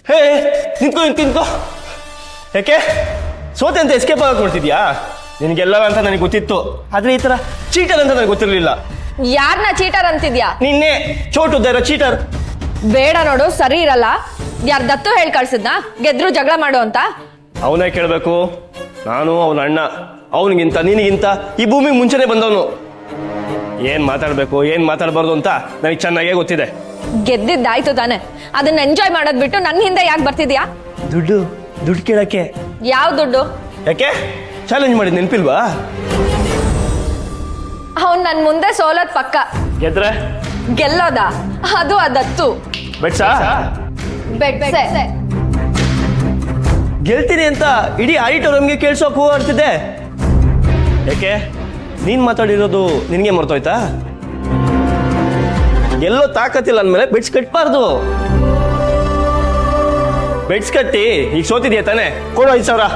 ಹೇ ನಿಂತ್ಕೋ ಯಾಕೆ ಸೋತೆ ಅಂತ ಎಸ್ಕೇಪ್ ಆಗಕ್ಕೆ ನೋಡ್ತಿದ್ಯಾ? ನಿನಗೆಲ್ಲ ಅಂತ ನನಗೆ ಗೊತ್ತಿತ್ತು, ಆದ್ರೆ ಈ ತರ ಚೀಟರ್ ಅಂತ ನನಗೆ ಗೊತ್ತಿರಲಿಲ್ಲ. ಯಾರನ್ನ ಚೀಟರ್ ಅಂತಿದ್ಯಾ? ನಿನ್ನೆ ಚೋಟುದ್ದ ಇರೋ ಚೀಟರ್. ಬೇಡ ನೋಡು, ಸರಿ ಇರಲ್ಲ. ಯಾರು ದತ್ತು ಹೇಳಿ ಕಳ್ಸಿದ್ನ ಗೆದ್ರು ಜಗಳ ಮಾಡು ಅಂತ? ಅವನೇ ಕೇಳಬೇಕು. ನಾನು ಅವನ ಅಣ್ಣ, ಅವನಿಗಿಂತ ನಿನಗಿಂತ ಈ ಭೂಮಿಗೆ ಮುಂಚೆನೆ ಬಂದವನು. ಏನ್ ಮಾತಾಡ್ಬೇಕು ಏನ್ ಮಾತಾಡ್ಬಾರ್ದು ಅಂತ ನನಗೆ ಚೆನ್ನಾಗೇ ಗೊತ್ತಿದೆ. ಗೆದ್ದಿದ್ದಾಯ್ತು ತಾನೆ, ಅದನ್ನ ಎಂಜಾಯ್ ಮಾಡೋದ್ ಬಿಟ್ಟು ನನ್ನ ಹಿಂದೆ ಯಾಕೆ ಬರ್ತಿದ್ಯಾ? ದುಡ್ಡು ಕೇಳಕ್ಕೆ. ಯಾವ ದುಡ್ಡು? ಯಾಕೆ ಚಾಲೆಂಜ್ ಮಾಡಿದ್ ನೆನ್ಪಿಲ್ವಾ? ಅವನ್ ನನ್ ಮುಂದೆ ಸೋಲೋದ್ ಪಕ್ಕ. ಗೆದ್ರೆ ಗೆಲ್ಲೋದ? ಅದು ಅದತ್ತು ಬೆಟ್ಸಾ? ಗೆಲ್ತೀನಿ ಅಂತ ಇಡೀ ಆಡಿಟೋರಿಯಂಗೆ ಕೇಳಿಸೋಕೆ ಹೋಗ್ತಿದ್ದೆ. ಯಾಕೆ ನೀನ್ ಮಾತಾಡಿರೋದು ನಿನ್ಗೆ ಮರ್ತೋಯ್ತಾ? ಎಲ್ಲೋ ತಾಕತ್ತಿಲ್ಲ ಅಂದ್ಮೇಲೆ ಬೆಡ್ಸ್ ಕಟ್ಬಾರ್ದು. ಬೆಡ್ಸ್ ಕಟ್ಟಿ ಈಗ ಸೋತಿದ್ಯಾ ತಾನೆ, ಕೊಡು 5,000.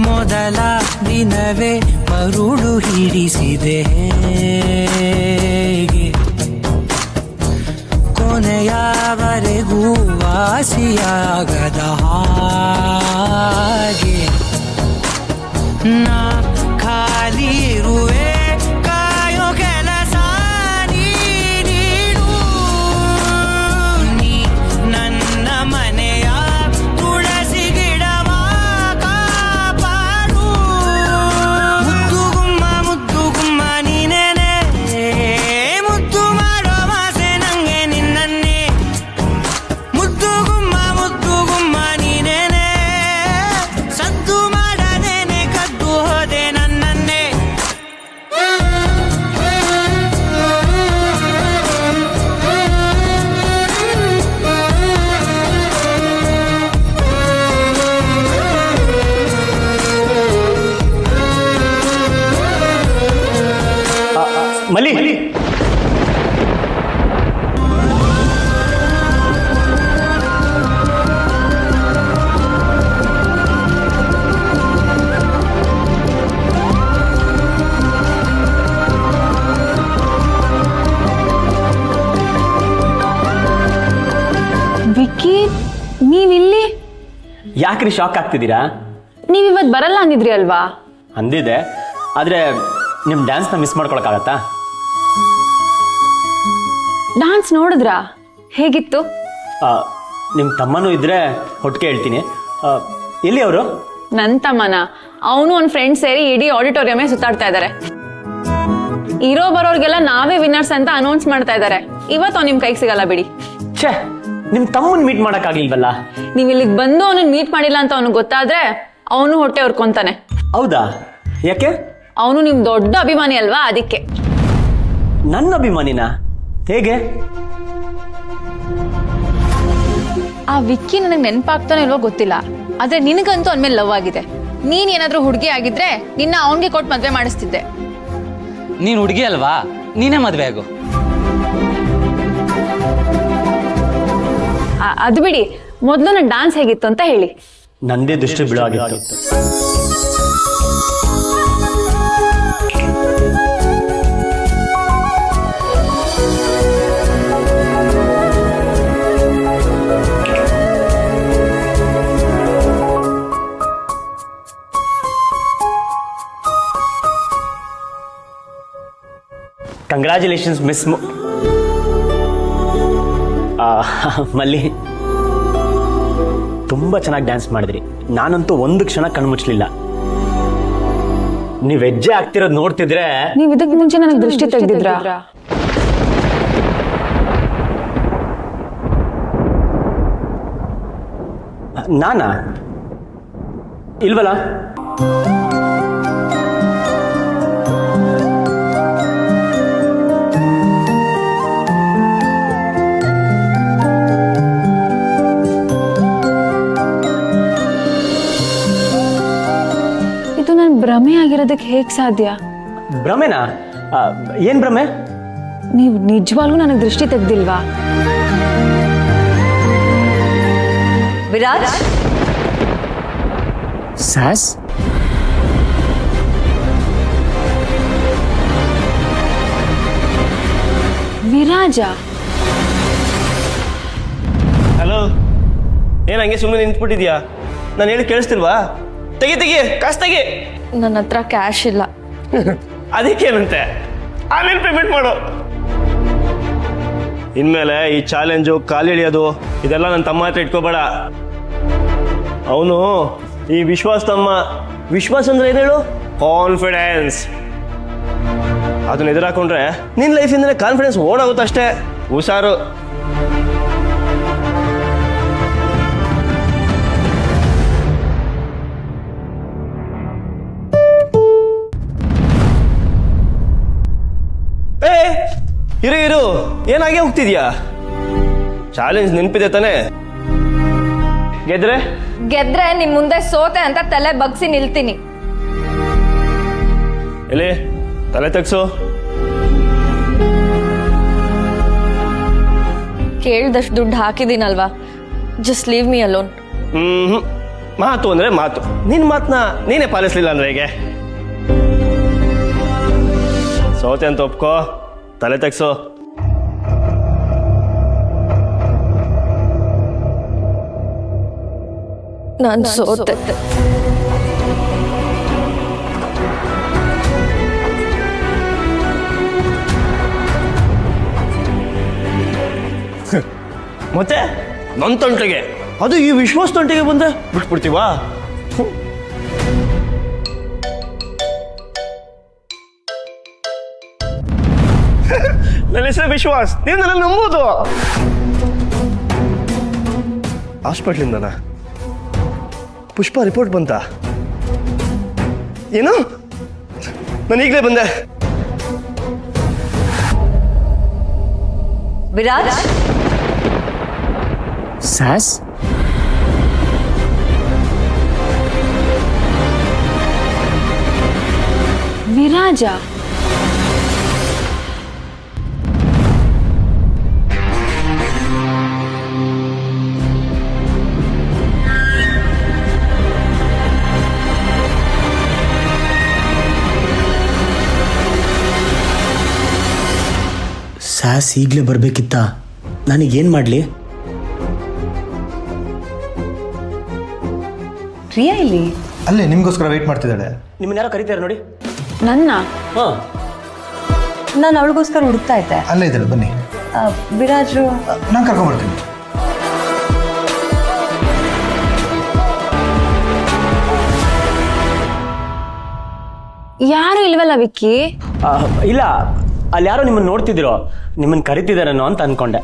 ಮೊದಲ ದಿನವೇ ಮರುಳು ಹಿಡಿಸಿದೆ ಹೇಗೆ, ಕೊನೆಯವರೆಗೂ ವಾಸಿಯಾಗದ ಹಾಗೆ. ನಾ ಖಾಲಿ ಇರುವೆ ಕಾಯೋ ಕೆಲಸ ನೀಡು, ನೀ ನನ್ನ ಮನೆಯ ತುಳಸಿ ಗಿಡವ ಕಾಪಾಡು. ಮುದ್ದು ಗುಮ್ಮ ನೀನೇನೆ, ಮುದ್ದು ಮಾಡೋ ಆಸೆ ನಂಗೆ ನಿನ್ನನ್ನೇ. ಮುದ್ದು ಗುಮ್ಮ ನೀನೇನೆ, ಸದ್ದು ಮಾಡದೇನೆ ಕದ್ದು ಹೋದೆ ನನ್ನನ್ನೇ. ಮಲ್ಲಿ ವಿಕ್ಕಿ, ನೀವಿಲ್ಲಿ? ಯಾಕ್ರಿ ಶಾಕ್ ಆಗ್ತಿದ್ದೀರಾ? ನೀವಿವತ್ತು ಬರಲ್ಲ ಅಂದಿದ್ರಿ ಅಲ್ವಾ? ಅಂದಿದೆ, ಆದರೆ ನಿಮ್ಮ ಡ್ಯಾನ್ಸ್ನ ಮಿಸ್ ಮಾಡ್ಕೊಳಕ್ಕಾಗತ್ತಾ? ಡಾನ್ಸ್ ನೋಡಿದ್ರಾ? ಹೇಗಿತ್ತು? ನಿಮ್ಮ ತಮ್ಮನೂ ಇದ್ರೆ ಒಟ್ಟಿಗೆ ಹೇಳ್ತೀನಿ. ಎಲ್ಲಿ ಅವರು? ನನ್ನ ತಮ್ಮನ? ಅವನು ಒಂದು ಫ್ರೆಂಡ್ ಸೇರಿ ಇಡೀ ಆಡಿಟೋರಿಯಮೇ ಸುತ್ತಾಡ್ತಾ ಇದ್ದಾರೆ. ಇರೋ ಬರೋರ್ಗೆಲ್ಲ ನಾವೇ ವಿನ್ನರ್ಸ್ ಅಂತ ಅನೌನ್ಸ್ ಮಾಡ್ತಾ ಇದ್ದಾರೆ. ಇವತ್ತು ಅವ್ನು ನಿಮ್ಮ ಕೈಗೆ ಸಿಗಲ್ಲ ಬಿಡಿ. ಛೇ, ನಿಮ್ಮ ತಮ್ಮನ ಮೀಟ್ ಮಾಡೋಕ್ಕಾಗ್ಲಿಲ್ವಲ್ಲ? ನೀವು ಇಲ್ಲಿಗೆ ಬಂದು ಅವನನ್ನ ಮೀಟ್ ಮಾಡಿಲ್ಲ ಅಂತ ಅವನಿಗೆ ಗೊತ್ತಾದ್ರೆ ಅವನು ಹೊಟ್ಟೆ ಹೊರ್ಕೊಂತಾನೆ. ಹೌದಾ? ಯಾಕೆ? ಅವನು ನಿಮ್ ದೊಡ್ಡ ಅಭಿಮಾನಿ ಅಲ್ವಾ, ಅದಕ್ಕೆ. ನನ್ನ ಅಭಿಮಾನಿನ? ಹೇಗೆ? ಆ ವಿಕ್ಕಿ ನನಗೆ ನೆನಪಾಗ್ತಾನೆ ಇಲ್ವೋ ಗೊತ್ತಿಲ್ಲ, ಆದ್ರೆ ನಿನಗಂತೂ ಅಂದ್ಮೇಲೆ ಲವ್ ಆಗಿದೆ. ನೀನ್ ಏನಾದ್ರೂ ಹುಡುಗಿ ಆಗಿದ್ರೆ ನಿನ್ನ ಅವನಿಗೆ ಕೊಟ್ಟು ಮದ್ವೆ ಮಾಡಿಸ್ತಿದ್ದೆ. ನೀನ್ ಹುಡುಗಿ ಅಲ್ವಾ, ನೀನೇ ಮದ್ವೆ ಆಗು. ಅದು ಬಿಡಿ, ಮೊದಲು ನನ್ನ ಡಾನ್ಸ್ ಹೇಗಿತ್ತು ಅಂತ ಹೇಳಿ. ನಂದೇ ದೃಷ್ಟಿ ಬೀಳಾಗಿತ್ತು. ಕಂಗ್ರ್ಯಾಚುಲೇಷನ್ಸ್ ಮಿಸ್ ಮಲ್ಲಿ. ತುಂಬ ಚೆನ್ನಾಗಿ ಡ್ಯಾನ್ಸ್ ಮಾಡಿದ್ರಿ. ನಾನಂತೂ ಒಂದು ಕ್ಷಣ ಕಣ್ಮುಚ್ಚಲಿಲ್ಲ. ನೀವು ಹೆಜ್ಜೆ ಆಗ್ತಿರೋದು ನೋಡ್ತಿದ್ರೆ. ನೀವು ಇದಕ್ಕೆ ಮುಂಚೆ ನನಗೆ ದೃಷ್ಟಿ ತೆಗೆದಿದ್ರಾ? ನಾನಾ? ಇಲ್ವಲ್ಲ. ಭ್ರಮೆ ಆಗಿರೋದಕ್ಕೆ ಹೇಗ್ ಸಾಧ್ಯ? ಭ್ರಮೆನಾ? ಏನ್ ಭ್ರಮೆ? ನೀವು ನಿಜವಾಗ್ಲೂ ನನಗೆ ದೃಷ್ಟಿ ತೆಗ್ದಿಲ್ವಾ? ವಿರಾಜ್ ಸಾಸ್ ವಿರಾಜ ಹಲೋ, ಏನ್ ಹಂಗೆ ಸುಮ್ಮನೆ ನಿಂತ್ಬಿಟ್ಟಿದ್ಯಾ? ನಾನು ಹೇಳಿ ಕೇಳಿಸ್ತಿಲ್ವಾ? ತೆಗಿ ಕಾಸು ತೆಗಿ. ನನ್ನ ಹತ್ರ ಕ್ಯಾಶ್ ಇಲ್ಲ. ಅದಕ್ಕೇನಂತೆ, ಆನ್ಲೈನ್ ಪೇಮೆಂಟ್ ಮಾಡು. ಇನ್ಮೇಲೆ ಈ ಚಾಲೆಂಜು, ಕಾಲು ಎಳಿಯೋದು ಇದೆಲ್ಲ ನನ್ನ ತಮ್ಮ ಹತ್ರ ಇಟ್ಕೋಬೇಡ. ಅವನು ಈ ವಿಶ್ವಾಸ ತಮ್ಮ. ವಿಶ್ವಾಸ ಅಂದ್ರೆ ಏನು ಹೇಳು? ಕಾನ್ಫಿಡೆನ್ಸ್. ಅದನ್ನ ಎದುರಾಕೊಂಡ್ರೆ ನಿನ್ನ ಲೈಫಿಂದಲೇ ಕಾನ್ಫಿಡೆನ್ಸ್ ಓಡಾಗುತ್ತಷ್ಟೇ. ಹುಷಾರು. ಇರು, ಏನಾಗೆ ಹೋಗ್ತಿದ್ಯಾ? ಚಾಲೆಂಜ್ ನೆನಪಿದೆ ತಾನೆ? ಗೆದ್ರೆ ನಿಮ್ ಮುಂದೆ ಸೋತೆ ಅಂತ ತಲೆ ಬಗ್ಸಿ ನಿಲ್ತೀನಿ. ಎಲ್ಲಿ ತಲೆ ತೆಗ್ಸು. ಕೇಳ್ದಷ್ಟು ದುಡ್ಡು ಹಾಕಿದೀನಲ್ವಾ, ಜಸ್ಟ್ ಲೀವ್ ಮೀ ಅಲೋನ್. ಮಾತು ಅಂದ್ರೆ ಮಾತು. ನಿನ್ ಮಾತನ್ನ ನೀನೇ ಪಾಲಿಸ್ಲಿಲ್ಲ ಅಂದ್ರೆ ಹೇಗೆ? ಸೋತೆ ಅಂತ ಒಪ್ಕೋ, ತಲೆ ತೆಗ್ಸು. ನಾನು ಸೋತೆ. ಮತ್ತೆ ನನ್ನ ತೊಂಟೆಗೆ, ಅದು ಈ ವಿಶ್ವಾಸ ತೊಂಟೆಗೆ ಬಂದ್ರೆ ಬಿಟ್ಬಿಡ್ತೀವಾ? ನನ್ನ ಹೆಸರು ವಿಶ್ವಾಸ್, ನೀವು ನನ್ನ ನಂಬೋದು. ಹಾಸ್ಪಿಟ್ಲಿಂದನಾ? ಪುಷ್ಪ ರಿಪೋರ್ಟ್ ಬಂತ? ಏನು? ನಾನು ಈಗಲೇ ಬಂದೆ. ವಿರಾಜ್ ಸಾಸ್ ವಿರಾಜ ಸಾಸ್ ಈಗಲೇ ಬರಬೇಕಿತ್ತ? ನನಗೇನು ಮಾಡಲಿ? ಪ್ರಿಯಾ ಇಲ್ಲಿ ಅಲ್ಲೇ ನಿಮಗೋಸ್ಕರ ವೆಯ್ಟ್ ಮಾಡ್ತಿದ್ದಾಳೆ. ನಿಮ್ಮನ್ನ ಯಾರೋ ಕರೀತಾರೆ ನೋಡಿ. ನನ್ನ ಹಾಂ, ನಾನು ಅವಳಿಗೋಸ್ಕರ ಹುಡುಕ್ತಾ ಇದ್ದೆ. ಅಲ್ಲೇ ಇದ್ದಾಳೆ, ಬನ್ನಿ. ವಿರಾಜು ನಾನು ಕರ್ಕೊಂಡ್ಬರ್ತೀನಿ. ಯಾರು ಇಲ್ವಲ್ಲ ವಿಕ್ಕಿ? ಇಲ್ಲ, ಅಲ್ಲಿ ಯಾರೋ ನಿಮ್ಮನ್ನು ನೋಡ್ತಿದ್ದೀರೋ, ನಿಮ್ಮನ್ನು ಕರಿತಿದ್ದಾರೇನೋ ಅಂತ ಅನ್ಕೊಂಡೆ.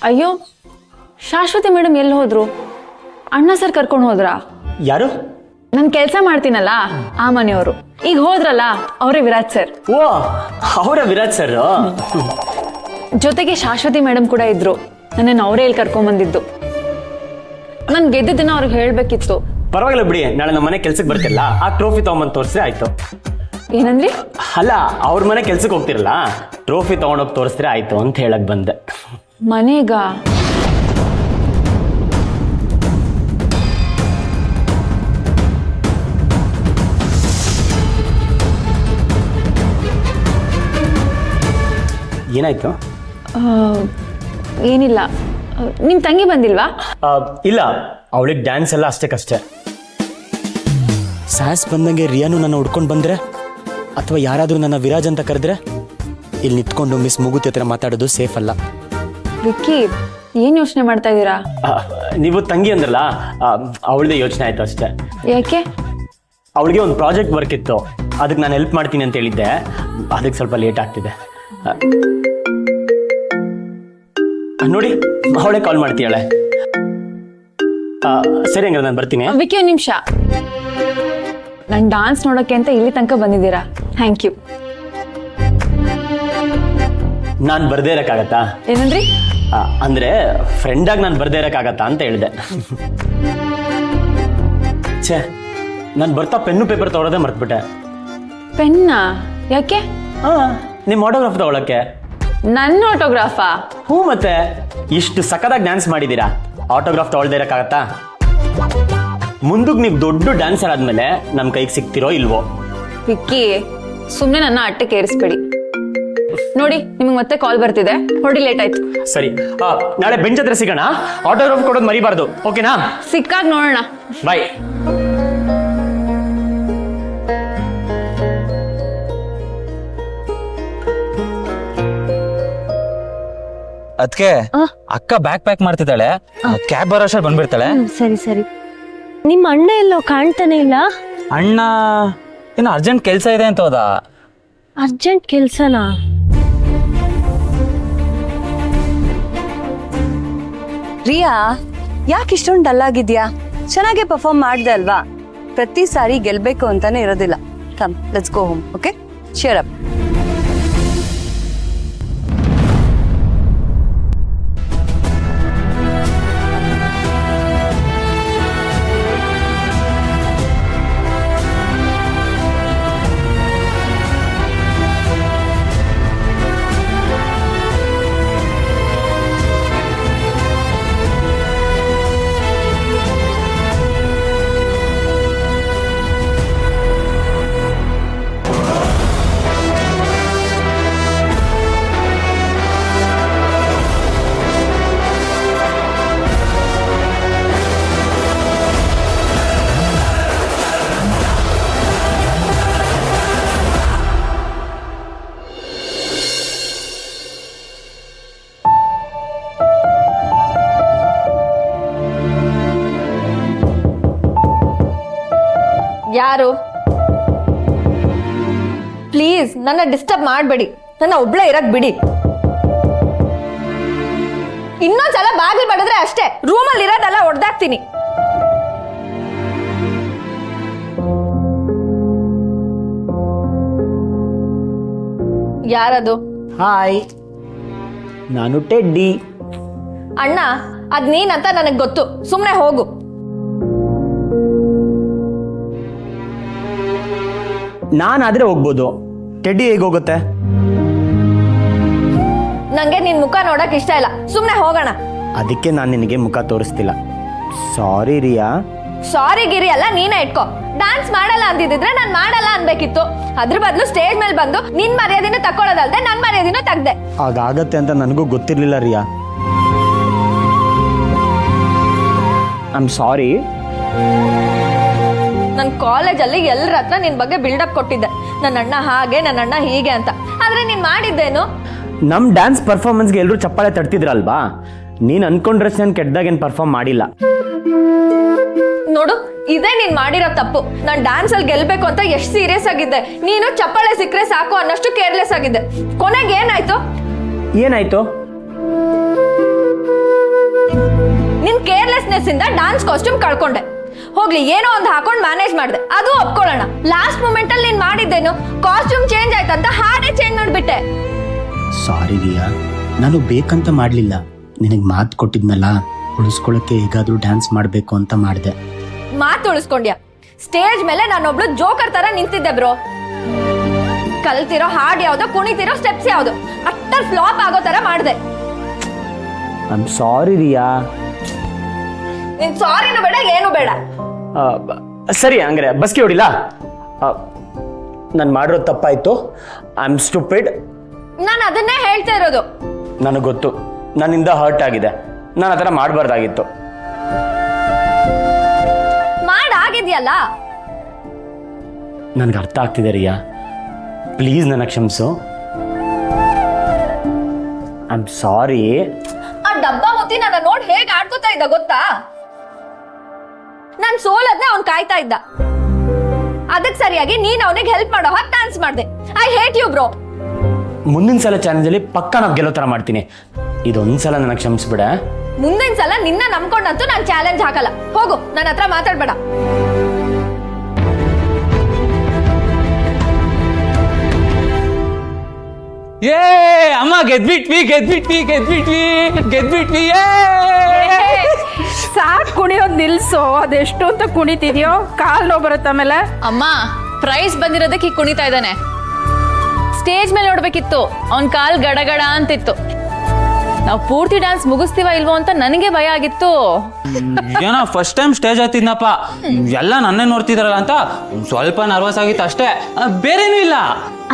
ಅಯ್ಯೋ, ಶಾಶ್ವತಿ ಮೇಡಮ್ ಎಲ್ಲಿ ಹೋದ್ರು? ಅಣ್ಣ ಸರ್ ಕರ್ಕೊಂಡು ಹೋದ್ರಾ? ಯಾರು? ನಾನು ಕೆಲಸ ಮಾಡ್ತೀನಲ್ಲ ಆ ಮನೆಯವರು. ಈಗ ಹೋದ್ರಲ್ಲ ಅವರೇ ವಿರಾಜ್ ಸರ್. ಓ, ಅವರ ವಿರಾಜ್ ಸರ್. ಜೊತೆಗೆ ಶಾಶ್ವತಿ ಮೇಡಮ್ ಕೂಡ ಇದ್ರು. ನನ್ನನ್ನು ಅವರೇ ಇಲ್ಲಿ ಕರ್ಕೊಂಡ್ಬಂದಿದ್ದು. ನಾನು ಗೆದ್ದಿದ್ದನ್ನ ಅವ್ರಿಗೆ ಹೇಳ್ಬೇಕಿತ್ತು. ಪರವಾಗಿಲ್ಲ ಬಿಡಿ, ನಾಳೆ ನಮ್ಮ ಮನೆ ಕೆಲ್ಸಕ್ಕೆ ಬರ್ತಿರಲ್ಲ, ಆ ಟ್ರೋಫಿ ತಗೊಂಬಂದು ತೋರಿಸಿದ್ರೆ ಆಯ್ತು. ಏನಂದ್ರಿ? ಅಲ್ಲ, ಅವ್ರ ಮನೆ ಕೆಲ್ಸಕ್ಕೆ ಹೋಗ್ತಿರಲ್ಲ, ಟ್ರೋಫಿ ತಗೊಂಡೋಗಿ ತೋರಿಸಿದ್ರೆ ಆಯ್ತು ಅಂತ ಹೇಳಕ್ ಬಂದೆ. ಮನೆಗ? ಏನಾಯ್ತು? ಏನಿಲ್ಲ. ನಿಮ್ ತಂಗಿ ಬಂದಿಲ್ವಾ? ಇಲ್ಲ, ಅವಳಿಗೆ ಡ್ಯಾನ್ಸ್ ಎಲ್ಲ ಅಷ್ಟಕ್ಕಷ್ಟೇ. ಸಾಸ್ ಬಂದಂಗೆ ರಿಯಾನು ನನ್ನ ಹುಡ್ಕೊಂಡು ಬಂದ್ರೆ, ಅಥವಾ ಯಾರಾದರೂ ನನ್ನ ವಿರಾಜ್ ಅಂತ ಕರೆದ್ರೆ, ಇಲ್ಲಿ ನಿಂತ್ಕೊಂಡು ಮಿಸ್ ಮುಗುತಿ ಹತ್ರ ಮಾತಾಡೋದು ಸೇಫ್ ಅಲ್ಲ. ವಿಕ್ಕಿ, ಏನ್ ಯೋಚನೆ ಮಾಡ್ತಾ ಇದ್ದೀರಾ? ನೀವು ತಂಗಿ ಅಂದ್ರಲ್ಲ, ಅವಳದೇ ಯೋಚನೆ ಆಯ್ತು ಅಷ್ಟೇ. ಯಾಕೆ? ಅವಳಿಗೆ ಒಂದು ಪ್ರಾಜೆಕ್ಟ್ ವರ್ಕ್ ಇತ್ತು, ಅದಕ್ಕೆ ನಾನು ಹೆಲ್ಪ್ ಮಾಡ್ತೀನಿ ಅಂತ ಹೇಳಿದ್ದೆ. ಅದಕ್ಕೆ ಸ್ವಲ್ಪ ಲೇಟ್ ಆಗ್ತಿದೆ. ನೋಡಿ, ಅವಳೇ ಕಾಲ್ ಮಾಡ್ತೀಯಾಳೆ. ಸರಿ, ಹಂಗಾರೆ ನಾನು ಬರ್ತೀನಿ. ವಿಕ್ಕಿ, ಒಂದು ನಿಮಿಷ. ನಾನು ಡಾನ್ಸ್ ನೋಡೋಕೆ ಅಂತ ಇಲ್ಲಿ ತನಕ ಬಂದಿದ್ದೀರಾ, ಥ್ಯಾಂಕ್ ಯು. ನಾನು ಬರ್ದೇ ಇರೋಕ್ಕಾಗತ್ತಾ? ಏನಂದ್ರಿ? ಅಂದ್ರೆ ಫ್ರೆಂಡಾಗಿ ನಾನು ಬರ್ದೇ ಇರೋಕ್ಕಾಗತ್ತಾ ಅಂತ ಹೇಳಿದೆ. ಛೇ, ನಾನು ಬರ್ತಾ ಪೆನ್ನು ಪೇಪರ್ ತಗೊಳ್ಳೋದೇ ಮರ್ತ್ಬಿಟ್ಟೆ. ಪೆನ್ನ? ಯಾಕೆ? ನಿಮ್ಮ ಆಟೋಗ್ರಾಫ್ ತಗೊಳಕ್ಕೆ. ನನ್ನ ಆಟೋಗ್ರಾಫಾ? ಹ್ಞೂ ಮತ್ತೆ ಇಷ್ಟು ಸಖತ್ತಾಗಿ ಡ್ಯಾನ್ಸ್ ಮಾಡಿದ್ದೀರಾ, ಆಟೋಗ್ರಾಫ್ ತಗೊಳ್ದೇ ಇರೋಕ್ಕಾಗತ್ತಾ? ಮುಂದಕ್ಕೆ ನೀವು ದೊಡ್ಡ ಡ್ಯಾನ್ಸರ್ ಆದ್ಮೇಲೆ ನಮ್ಮ ಕೈಗೆ ಸಿಗ್ತಿರೋ ಇಲ್ವೋ? ವಿಕ್ಕಿ, ಸುಮ್ಮನೆ ನನ್ನ ಅಟ್ಟಕ್ಕೆ ಏರಿಸ್ಬೇಡಿ. ನೋಡಿ, ನಿಮಗೆ ಮತ್ತೆ ಕಾಲ್ ಬರ್ತಿದೆ, ಹೊಡಿ, ಲೇಟ್ ಆಯ್ತು. ಸರಿ, ನಾಳೆ ಬೆಂಚ್ ಹತ್ರ ಸಿಗೋಣ. ಆಟೋಗ್ರಾಫ್ ಕೊಡೋದು ಮರಿಬಾರ್ದು, ಓಕೆನಾ? ಸಿಕ್ಕಾಗ ನೋಡೋಣ. ಬಾಯ್. ಅದಕ್ಕೆ ಅಕ್ಕ ಬ್ಯಾಗ್ ಪ್ಯಾಕ್ ಮಾಡ್ತಿದ್ದಾಳೆ, ಕ್ಯಾಬ್ ಬರೋಷ ಬಂದ್ಬಿಡ್ತಾಳೆ. ಸರಿ ಸರಿ. ನಿಮ್ಮ ಅಣ್ಣ ಎಲ್ಲೋ ಕಾಣ್ತಾನೆ ಇಲ್ಲ. ಅಣ್ಣ ಏನು ಅರ್ಜೆಂಟ್ ಕೆಲಸ ಇದೆ ಅಂತ ಹೋದ. ಅರ್ಜೆಂಟ್ ಕೆಲ್ಸನಾ? ರಿಯಾ, ಯಾಕೆ ಇಷ್ಟೊಂದು ಡಲ್ ಆಗಿದ್ಯಾ? ಚೆನ್ನಾಗಿ ಪರ್ಫಾರ್ಮ್ ಮಾಡ್ದೆ ಅಲ್ವಾ? ಪ್ರತಿ ಸಾರಿ ಗೆಲ್ಬೇಕು ಅಂತಾನೆ ಇರೋದಿಲ್ಲ. Come, let's go home. Okay, cheer up. ಯಾರು? ಪ್ಲೀಸ್ ನನ್ನ ಡಿಸ್ಟರ್ಬ್ ಮಾಡಬೇಡಿ, ನನ್ನ ಒಬ್ಳೆ ಇರಕ್ ಬಿಡಿ. ಇನ್ನೊಂದ್ಸಲ ಬಾಗಿಲು ಬಡಿದ್ರೆ ಅಷ್ಟೇ, ರೂಮಲ್ಲಿ ಇರೋದೆಲ್ಲ ಹೊಡೆದಾಕ್ತೀನಿ. ಯಾರದು? ಹಾಯ್, ನಾನು ಟೆಡ್ಡಿ. ಅಣ್ಣ, ಅದ್ ನೀನಂತ ನನಗ್ ಗೊತ್ತು, ಸುಮ್ನೆ ಹೋಗು. ನಾನಾದ್ರೆ ಹೋಗ್ಬೋದು, ಟೆಡ್ಡಿ ಹೇಗೆ ಹೋಗುತ್ತೆ? ನಂಗೆ ನಿನ್ ಮುಖ ನೋಡಕ್ ಇಷ್ಟ ಇಲ್ಲ, ಸುಮ್ನೆ ಹೋಗೋಣ. ಅದಕ್ಕೆ ನಾನು ನಿನಗೆ ಮುಖ ತೋರಿಸ್ತಿಲ್ಲ. ಸಾರಿ ರಿಯಾ. ಸಾರಿ ಗಿರಿ ಅಲ್ಲ, ನೀನೇ ಇಟ್ಕೋ. ಡಾನ್ಸ್ ಮಾಡಲ್ಲ ಅಂದಿದ್ರೆ ನಾನ್ ಮಾಡಲ್ಲ ಅನ್ಬೇಕಿತ್ತು. ಅದ್ರ ಬದಲು ಸ್ಟೇಜ್ ಮೇಲೆ ಬಂದು ನಿನ್ ಮರ್ಯಾದಿನ ತಕ್ಕೊಳ್ಳೋದಲ್ದೆ ನನ್ ಮರ್ಯಾದಿನ ತೆಗ್ದೆ. ಹಾಗಾಗತ್ತೆ ಅಂತ ನನಗೂ ಗೊತ್ತಿರ್ಲಿಲ್ಲ ರಿಯಾ. I am sorry. ನನ್ ಕಾಲೇಜಲ್ಲಿ ಎಲ್ಲರ ಹತ್ರ ನಿನ್ ಬಗ್ಗೆ ಬಿಲ್ಡಪ್ ಕೊಟ್ಟಿದ್ದೆ, ನನ್ನ ಅಣ್ಣ ಹಾಗೆ, ನನ್ನ ಅಣ್ಣ ಹೀಗೆ ಅಂತ. ಆದ್ರೆ ನೀನ್ ಮಾಡಿದ್ದೇನು? ನಮ್ ಡ್ಯಾನ್ಸ್ ಪರ್ಫಾರ್ಮೆನ್ಸ್ಗೆ ಎಲ್ಲರೂ ಚಪ್ಪಾಳೆ ತಡ್ತಿದ್ರಲ್ವಾ? ನೀನ್ ಅನ್ಕೊಂಡ್ರಷ್ಟು ನಾನು ಕೆಟ್ಟದಾಗೇನು ಪರ್ಫಾರ್ಮ್ ಮಾಡಿಲ್ಲ. ನೋಡು, ಇದೇ ನೀನ್ ಮಾಡಿರೋ ತಪ್ಪು. ನಾನ್ ಡ್ಯಾನ್ಸ್ ಅಲ್ಲಿ ಗೆಲ್ಬೇಕು ಅಂತ ಎಷ್ಟು ಸೀರಿಯಸ್ ಆಗಿದ್ದೆ, ನೀನು ಚಪ್ಪಾಳೆ ಸಿಕ್ಕರೆ ಸಾಕು ಅನ್ನಷ್ಟು ಕೇರ್ಲೆಸ್ ಆಗಿದ್ದೆ. ಕೊನೆಗೆ ಏನಾಯ್ತು? ಏನಾಯ್ತು? ನಿನ್ ಕೇರ್ಲೆಸ್ನೆಸ್ ಇಂದ ಡ್ಯಾನ್ಸ್ ಕಾಸ್ಟ್ಯೂಮ್ ಕಳ್ಕೊಂಡೆ. ಹೋಗ್ಲಿ, ಏನೋ ಒಂದು ಹಾಕೊಂಡ್ ಮ್ಯಾನೇಜ್ ಮಾಡಿದೆ, ಅದು ಒಪ್ಕೊಳ್ಳೋಣ. ಲಾಸ್ಟ್ ಮೂಮೆಂಟ್ ಅಲ್ಲಿ ನೀನ್ ಮಾಡಿದ್ದೇನು? ಕಾಸ್ಟ್ಯೂಮ್ ಚೇಂಜ್ ಆಯ್ತಂತ ಹಾಡೇ ಚೇಂಜ್ ಮಾಡ್ಬಿಟ್ಟೆ. ಸಾರಿ ರಿಯಾ, ನಾನು ಬೇಕಂತ ಮಾಡ್ಲಿಲ್ಲ. ನಿನಗೆ ಮಾತು ಕೊಟ್ಟಿದ್ನಲ್ಲ, ಉಳಿಸ್ಕೊಳಕ್ಕೆ ಹೇಗಾದ್ರೂ ಡ್ಯಾನ್ಸ್ ಮಾಡ್ಬೇಕು ಅಂತ ಮಾಡಿದೆ. ಮಾತು ಉಳಿಸ್ಕೊಂಡ್ಯಾ? ಸ್ಟೇಜ್ ಮೇಲೆ ನಾನೊಬ್ಳು ಜೋಕರ್ ತರ ನಿಂತಿದ್ದೆ ಬ್ರೋ. ಕಲ್ತಿರೋ ಹಾಡ್ ಯಾವ್ದು, ಕುಣಿತಿರೋ ಸ್ಟೆಪ್ಸ್ ಯಾವ್ದು, ಅಟ್ಟರ್ ಫ್ಲಾಪ್ ಆಗೋ ತರ ಮಾಡಿದೆ. ಐ ಆಮ್ ಸಾರಿ ರಿಯಾ. ನೀನ್ ಸಾರಿನೂ ಬೇಡ, ಏನು ಬೇಡ. ಸರಿ, ಹಂಗಾರೆ ಬಸ್ಗೆ ಹೊಡಿಲ್ಲ. ನಾನು ಮಾಡಿರೋ ತಪ್ಪಾಯ್ತು. I am stupid. ನಾನು ಅದನ್ನೇ ಹೇಳ್ತಾ ಇರೋದು. ನನಗೆ ಗೊತ್ತು, ನನ್ನಿಂದ ಹರ್ಟ್ ಆಗಿದೆ. ನಾನು ಆ ಥರ ಮಾಡಬಾರ್ದಾಗಿತ್ತು. ಮಾಡಾಗಿದ್ಯಲ್ಲ. ನನಗೆ ಅರ್ಥ ಆಗ್ತಿದೆ ರಿಯಾ, ಪ್ಲೀಸ್ ನನ್ನ ಕ್ಷಮಿಸು. I am sorry. ಆ ಡಬ್ಬ ಮುತ್ತಿ ನನ್ನ ನೋಡಿ ಹೇಗೆ ಆಡ್ಕೋತಾ ಇದ್ದ ಗೊತ್ತಾ? ನಾನ್ ಸೋಲದ್ನೆ ಅವ್ನ್ ಕಾಯ್ತಾ ಇದ್ದ. ಅದಕ್ಕೆ ಸರಿಯಾಗಿ ನೀನ್ ಅವನಿಗೆ ಹೆಲ್ಪ್ ಮಾಡೋ ಹಾಗೆ ಡ್ಯಾನ್ಸ್ ಮಾಡ್ದೆ. I hate you bro. ಮುಂದಿನ ಸಲ ಚಾಲೆಂಜಲ್ಲಿ ಪಕ್ಕ ನಾವು ಗೆಲ್ಲೋ ಥರ ಮಾಡ್ತೀನಿ. ಇದೊಂದ್ಸಲ ನನಗೆ ಕ್ಷಮಿಸ್ಬಿಡ. ಮುಂದಿನ ಸಲ ನಿನ್ನ ನಂಬ್ಕೊಂಡಂತೂ ನಾನು ಚಾಲೆಂಜ್ ಹಾಕಲ್ಲ. ಹೋಗು, ನನ್ನ ಹತ್ರ ಮಾತಾಡ್ಬೇಡ. ಏ ಅಮ್ಮ, ಗೆದ್ಬಿಟ್ವಿ ಗೆದ್ಬಿಟ್ವಿ ಗೆದ್ಬಿಟ್ವಿ ಗೆದ್ಬಿಟ್ವಿ. ಸಾಕ್ ಕುಣಿಯೋದ್ ನಿಲ್ಸು. ಅದೆಷ್ಟು ಅಂತ ಕುಣಿತಿದ್ಯೋ, ಕಾಲ್ ನೋವು ಬರುತ್ತೆ ಆಮೇಲೆ. ಅಮ್ಮ, ಪ್ರೈಸ್ ಬಂದಿರೋದಕ್ಕೆ ಈಗ ಕುಣಿತಾ ಇದ್ದಾನೆ. ಸ್ಟೇಜ್ ಮೇಲೆ ನೋಡ್ಬೇಕಿತ್ತು, ಅವ್ನ್ ಕಾಲ್ ಗಡಗಡ ಅಂತಿತ್ತು. ನಾವು ಪೂರ್ತಿ ಡ್ಯಾನ್ಸ್ ಮುಗಿಸ್ತೀವ ಇಲ್ವೋ ಅಂತ ನನಗೆ ಭಯ ಆಗಿತ್ತು. ಏನೋ ಫಸ್ಟ್ ಟೈಮ್ ಸ್ಟೇಜ್ ಹತ್ತಿದ್ನಪ್ಪ, ಎಲ್ಲ ನನ್ನೇ ನೋಡ್ತಿದಾರಲ್ಲ ಅಂತ ಸ್ವಲ್ಪ ನರ್ವಸ್ ಆಗಿತ್ತು ಅಷ್ಟೇ, ಬೇರೇನೂ ಇಲ್ಲ.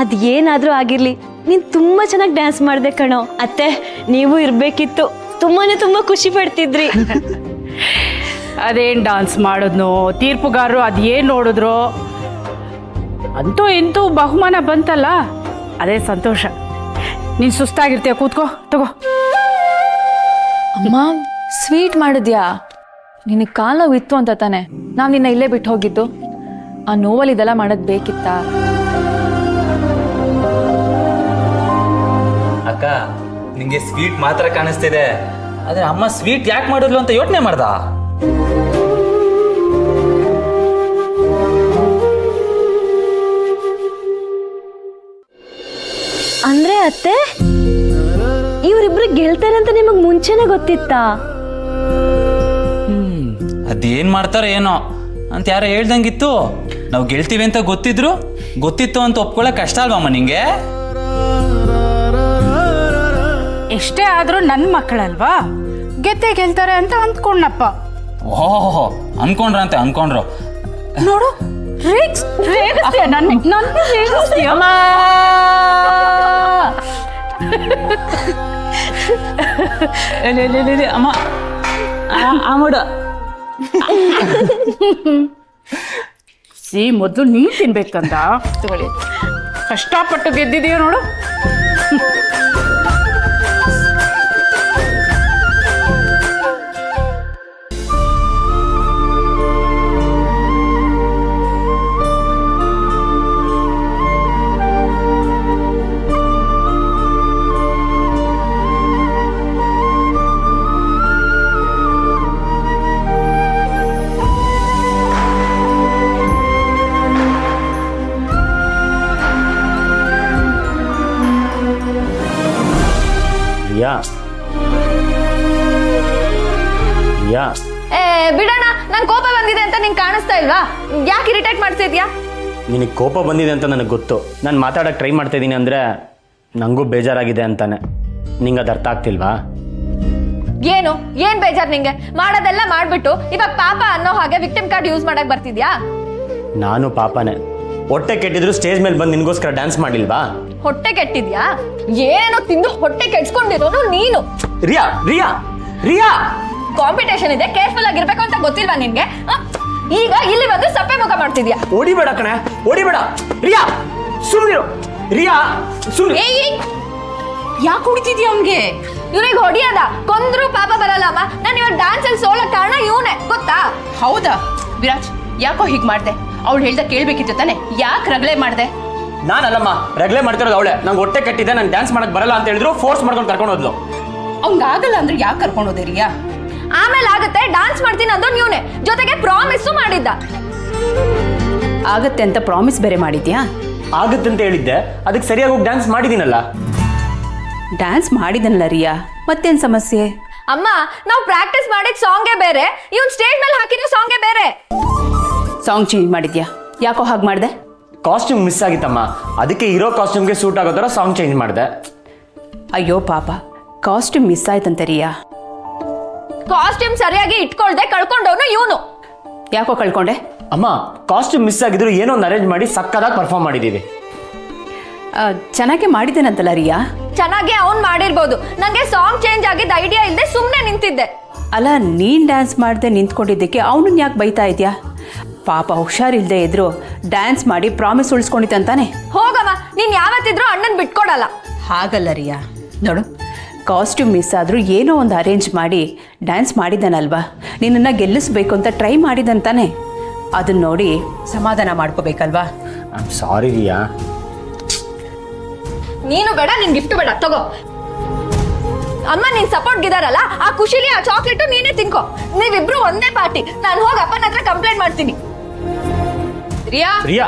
ಅದ್ ಏನಾದ್ರೂ ಆಗಿರ್ಲಿ, ನೀನ್ ತುಂಬಾ ಚೆನ್ನಾಗಿ ಡ್ಯಾನ್ಸ್ ಮಾಡ್ದೆ ಕಣೋ. ಅತ್ತೆ ನೀವು ಇರ್ಬೇಕಿತ್ತು, ತುಂಬಾ ಖುಷಿ ಪಡ್ತಿದ್ರಿ. ಅದೇನ್ ಡಾನ್ಸ್ ಮಾಡೋದ್ನೋ, ತೀರ್ಪುಗಾರರು ಅದೇನ್ ನೋಡಿದ್ರು, ಅಂತೂ ಇಂತೂ ಬಹುಮಾನ ಬಂತಲ್ಲ, ಅದೇ ಸಂತೋಷ. ನೀನ್ ಸುಸ್ತಾಗಿರ್ತೀಯ, ಕೂತ್ಕೋ, ತಗೋ. ಅಮ್ಮ ಸ್ವೀಟ್ ಮಾಡಿದ್ಯಾ? ನಿನಗೆ ಕಾಲು ನೋವು ಇತ್ತು ಅಂತ ತಾನೆ ನಾವು ನಿನ್ನ ಇಲ್ಲೇ ಬಿಟ್ಟು ಹೋಗಿದ್ದು. ಆ ನೋವಲ್ಲಿ ಇದೆಲ್ಲ ಮಾಡೋದ್ ಬೇಕಿತ್ತಾ? ಅಕ್ಕ, ನಿಂಗೆ ಸ್ವೀಟ್ ಮಾತ್ರ ಕಾಣಿಸ್ತಿದೆ, ಆದ್ರೆ ಅಮ್ಮ ಸ್ವೀಟ್ ಯಾಕೆ ಮಾಡಿದ್ಲು ಅಂತ ಯೋಚನೆ ಮಾಡ್ದ. ಅಂದ್ರೆ ಅತ್ತೆ ಇವ್ರಿಬ್ರು ಗೆಲ್ತಾರೆ ಅಂತ ನಿಮಗ್ ಮುಂಚೆನೆ ಗೊತ್ತಿತ್ತಾ? ಅದೇನ್ ಮಾಡ್ತಾರೋ ಏನೋ ಅಂತ ಯಾರೋ ಹೇಳ್ದಂಗಿತ್ತು. ನಾವು ಗೆಲ್ತೀವಿ ಅಂತ ಗೊತ್ತಿತ್ತು ಅಂತ ಒಪ್ಕೊಳ್ಳೋಕೆ ಕಷ್ಟ ಅಲ್ವಮ್ಮ ನಿಂಗೆ? ಎಷ್ಟೇ ಆದ್ರೂ ನನ್ನ ಮಕ್ಕಳಲ್ವಾ, ಗೆಲ್ತಾರೆ ಅಂತ ಅಂದ್ಕೊಂಡಪ್ಪ. ಓಹೋ, ಅನ್ಕೊಂಡ್ರು. ನೋಡು, ರೇಗಿಸ್ತೀಯ ನನ್ನ ರೇಗಿಸ್ತೀಯ. ಅಮ್ಮ ಆಮಡ ಮೊದಲು ನೀನ್ ತಿನ್ಬೇಕಂದ. ತಗೊಳ್ಳಿ, ಕಷ್ಟಪಟ್ಟು ಗೆದ್ದಿದೀಯ ನೋಡು. ಬಿಡೋಣ, ನನ್ ಕೋಪ ಬಂದಿದೆ ಅಂತ ನಿಂಗೆ ಕಾಣಿಸ್ತಾ ಇಲ್ವಾ? ಯಾಕೆ ಇರಿಟೇಟ್ ಮಾಡ್ತಿದ್ಯಾ? ನಿನಗೆ ಕೋಪ ಬಂದಿದೆ ಅಂತ ನನಗೆ ಗೊತ್ತು. ನಾನು ಮಾತಾಡೋಕೆ ಟ್ರೈ ಮಾಡ್ತಾ ಇದ್ದೀನಿ ಅಂದರೆ ನನಗೂ ಬೇಜಾರಾಗಿದೆ ಅಂತಾನೆ. ನಿಂಗೆ ಅದು ಅರ್ಥ ಆಗ್ತಿಲ್ವಾ? ಏನ್ ಬೇಜಾರು ನಿಂಗೆ? ಮಾಡೋದೆಲ್ಲ ಮಾಡ್ಬಿಟ್ಟು ಇವಾಗ ಪಾಪ ಅನ್ನೋ ಹಾಗೆ ವಿಕ್ಟಿಮ್ ಕಾರ್ಡ್ ಯೂಸ್ ಮಾಡಕ್ ಬರ್ತಿದ್ಯಾ? ನಾನು ಪಾಪನೇ. ಹೊಟ್ಟೆ ಕೆಟ್ಟಿದ್ರು ಸ್ಟೇಜ್ ಮೇಲೆ ಬಂದು ನಿನ್ಗೋಸ್ಕರ ಡ್ಯಾನ್ಸ್ ಮಾಡಿಲ್ವಾ? ಹೊಟ್ಟೆ ಕೆಟ್ಟಿದ್ಯಾ? ಏನೋ ತಿಂದು ಹೊಟ್ಟೆ ಕೆಡ್ಸ್ಕೊಂಡಿರೋನು ನೀನು. ರಿಯಾ ರಿಯಾ ರಿಯಾ ಕಾಂಪಿಟೇಷನ್ ಇದೆ, ಕೇರ್ಫುಲ್ ಆಗಿರ್ಬೇಕು ಅಂತ ಗೊತ್ತಿಲ್ವಾ ನಿನ್ಗೆ? ಈಗ ಇಲ್ಲಿ ಬಂದು ಸಪ್ಪೆ ಮುಖ ಮಾಡ್ತಿದ್ಯಾ. ಓಡಿಬೇಡ ಕಣೆ, ಓಡಿಬೇಡ. ರಿಯಾ ಸುಮ್ಮನಿರು. ರಿಯಾ ಸುಮ್ಮನೆ. ಯಾಕೆ ಹೊಡಿತಿದ್ಯಾ ಅವ್ನಿಗೆ? ಇವ್ರಿಗೆ ಹೊಡಿಯದ ಕೊಂದ್ರು ಪಾಪ ಬರಲ್ಲಮ್ಮ. ನಾನು ಇವಾಗ ಡ್ಯಾನ್ಸ್ ಅಲ್ಲಿ ಸೋಲಕ್ ಕಾರಣ ಇವನೇ, ಗೊತ್ತಾ? ಹೌದಾ ವಿರಾಜ್, ಯಾಕೋ ಹೀಗ್ ಮಾಡ್ದೆ? ಅವಳು ಹೇಳ್ದ ಕೇಳ್ಬೇಕಿತ್ತು ತಾನೆ, ಯಾಕೆ ರಗಳೆ ಮಾಡ್ದೆ? ನಾನಲ್ಲಮ್ಮ ರಗಳೆ ಮಾಡ್ತಿರೋದು ಅವಳೆ. ನಂಗೆ ಹೊಟ್ಟೆ ಕಟ್ಟಿದೆ, ನಾನು ಡ್ಯಾನ್ಸ್ ಮಾಡಕ್ ಬರಲ್ಲ ಅಂತ ಹೇಳಿದ್ರು ಫೋರ್ಸ್ ಮಾಡ್ಕೊಂಡು ಕರ್ಕೊಂಡು ಹೋದ್ಲು. ಅವ್ನ್ಗಾಗಲ್ಲ ಅಂದ್ರೆ ಯಾಕೆ ಕರ್ಕೊಂಡು ಹೋದೆ ರಿಯಾ? ಆಮೇಲೆ ಆಗತ್ತೆ, ಡ್ಯಾನ್ಸ್ ಮಾಡ್ತೀನಿ ಅಂದೋ ನೀವ್ನೆ, ಜೊತೆಗೆ ಪ್ರಾಮಿಸ್ಸು ಮಾಡಿದ್ದ. ಆಗತ್ತೆ ಅಂತ ಪ್ರಾಮಿಸ್ ಬೇರೆ ಮಾಡಿದ್ಯಾ? ಆಗುತ್ತೆ ಅಂತ ಹೇಳಿದ್ದೆ, ಅದಕ್ಕೆ ಸರಿಯಾಗಿ ಹೋಗಿ ಡ್ಯಾನ್ಸ್ ಮಾಡಿದೀನಲ್ಲ. ಡ್ಯಾನ್ಸ್ ಮಾಡಿದನಲ್ಲ ರಿಯಾ, ಮತ್ತೇನ್ ಸಮಸ್ಯೆ? ಅಮ್ಮ, ನಾವು ಪ್ರಾಕ್ಟೀಸ್ ಮಾಡಿದ ಸಾಂಗೇ ಬೇರೆ, ಇವನ್ ಸ್ಟೇಜ್ ಮೇಲೆ ಹಾಕಿರೋ ಸಾಂಗೇ ಬೇರೆ. ಸಾಂಗ್ ಚೇಂಜ್ ಮಾಡಿದ್ಯಾ? ಯಾಕೋ ಹಾಗೆ ಮಾಡ್ದೆ? ಕಾಸ್ಟ್ಯೂಮ್ ಮಿಸ್ ಆಗಿತ್ತಮ್ಮ, ಅದಕ್ಕೆ ಹೀರೋ ಕಾಸ್ಟ್ಯೂಮ್ಗೆ ಸೂಟ್ ಆಗೋ ಥರ ಸಾಂಗ್ ಚೇಂಜ್ ಮಾಡಿದೆ. ಅಯ್ಯೋ ಪಾಪ, ಕಾಸ್ಟ್ಯೂಮ್ ಮಿಸ್ ಆಯ್ತಂತ ರಿಯಾ. ಕಾಸ್ಟ್ಯೂಮ್ ಸರಿಯಾಗಿ ಇಟ್ಕೊಳ್ದೆ ಕಳ್ಕೊಂಡವನು ಇವನು. ಯಾಕೋ ಕಳ್ಕೊಂಡೆ? ಅಮ್ಮ, ಕಾಸ್ಟ್ಯೂಮ್ ಮಿಸ್ ಆಗಿದ್ರು ಏನೋ ಒಂದು ಅರೇಂಜ್ ಮಾಡಿ ಸಕ್ಕದಾಗಿ ಪರ್ಫಾರ್ಮ್ ಮಾಡಿದ್ದೀವಿ. ಚೆನ್ನಾಗಿ ಮಾಡಿದ್ದೇನಂತಲ್ಲ ರಿಯಾ? ಚೆನ್ನಾಗಿ ಅವ್ನ್ ಮಾಡಿರ್ಬೋದು, ನಂಗೆ ಸಾಂಗ್ ಚೇಂಜ್ ಆಗಿದ್ದ ಐಡಿಯಾ ಇಲ್ಲದೆ ಸುಮ್ಮನೆ ನಿಂತಿದ್ದೆ. ಅಲ್ಲ, ನೀನ್ ಡ್ಯಾನ್ಸ್ ಮಾಡ್ದೆ ನಿಂತ್ಕೊಂಡಿದ್ದಕ್ಕೆ ಅವನನ್ನ ಯಾಕೆ ಬೈತಾ ಇದ್ಯಾ? ಪಾಪ ಹುಷಾರಿಲ್ದೆ ಇದ್ರು ಡ್ಯಾನ್ಸ್ ಮಾಡಿ ಪ್ರಾಮಿಸ್ ಉಳಿಸ್ಕೊಂಡಿತ್ತಂತಾನೆ. ಹೋಗಮ್ಮ, ನೀನ್ ಯಾವತ್ತಿದ್ರು ಅಣ್ಣನ್ ಬಿಟ್ಕೊಡಲ್ಲ. ಹಾಗಲ್ಲ ರಿಯಾ, ನೋಡು, ಕಾಸ್ಟ್ಯೂಮ್ ಮಿಸ್ ಆದ್ರೂ ಏನೋ ಒಂದು ಅರೇಂಜ್ ಮಾಡಿ ಡ್ಯಾನ್ಸ್ ಮಾಡಿದ್ದಾನಲ್ವಾ, ನಿನ್ನನ್ನು ಗೆಲ್ಲಿಸ್ಬೇಕು ಅಂತ ಟ್ರೈ ಮಾಡಿದಂತಾನೆ. ಅದನ್ನ ನೋಡಿ ಸಮಾಧಾನ ಮಾಡ್ಕೋಬೇಕಲ್ವಾ? ಸಾರಿ ರಿಯಾ. ನೀನು ಬೇಡ, ನಿನ್ ಗಿಫ್ಟ್ ಬೇಡ, ತಗೋ. ಅಮ್ಮ ನಿನ್ ಸಪೋರ್ಟ್ ಗಿದಾರಲ್ಲ, ಆ ಖುಷಿಲಿ ಆ ಚಾಕ್ಲೇಟ್ ನೀನೇ ತಿನ್ಕೋ. ನೀವಿಬ್ರು ಒಂದೇ ಪಾರ್ಟಿ. ನಾನು ಹೋಗಿ ಅಪ್ಪನ ಹತ್ರ ಕಂಪ್ಲೇಂಟ್ ಮಾಡ್ತೀನಿ. ರಿಯಾ ರಿಯಾ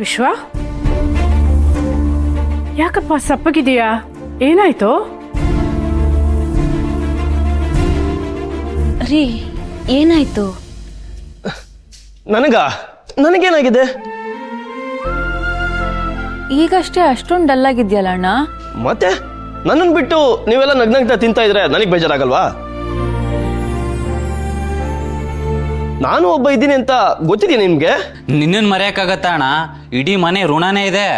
ವಿಶ್ವ, ಯಾಕಪ್ಪ ಸಪ್ಪಗಿದೀಯಾ? ಏನಾಯ್ತು? ರೀ ಏನಾಯ್ತು? ನನಗೇನಾಗಿದೆ? ಈಗಷ್ಟೇ ಅಷ್ಟೊಂದು ಡಲ್ ಆಗಿದ್ಯಲ್ಲ ಅಣ್ಣ. ಮತ್ತೆ ನನ್ನನ್ನು ಬಿಟ್ಟು ನೀವೆಲ್ಲ ನಗ್ನಗ್ತಾ ತಿಂತಾ ಇದ್ರೆ ನನಗೆ ಬೇಜಾರಾಗಲ್ವಾ? ನಾನು ಒಬ್ಬ ಇದ್ದೀನಿ ಅಂತ ಗೊತ್ತಿದೆಯಾ ನಿಮ್ಗೆ? ನಿನ್ನನ್ನು ಮರೆಯೋಕ್ಕಾಗತ್ತ ಅಣ್ಣ? ಇಡೀ ಮನೆ ಋಣನೇ ಇದೆ.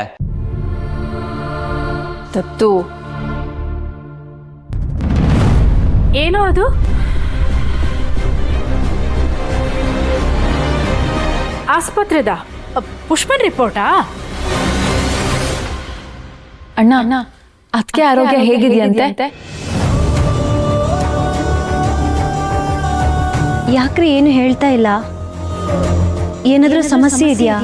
ತತ್ತು ಏನೋ ಅದು? ಆಸ್ಪತ್ರೆದ ಪುಷ್ಪನ್ ರಿಪೋರ್ಟಾ? ಅಣ್ಣ ಅದಕ್ಕೆ ಆರೋಗ್ಯ ಹೇಗಿದೆಯಂತೆ? ಯಾಕ್ರಿ ಏನು ಹೇಳ್ತಾ ಇಲ್ಲ? ಏನಾದ್ರೂ ಸಮಸ್ಯೆ ಇದೆಯಾ?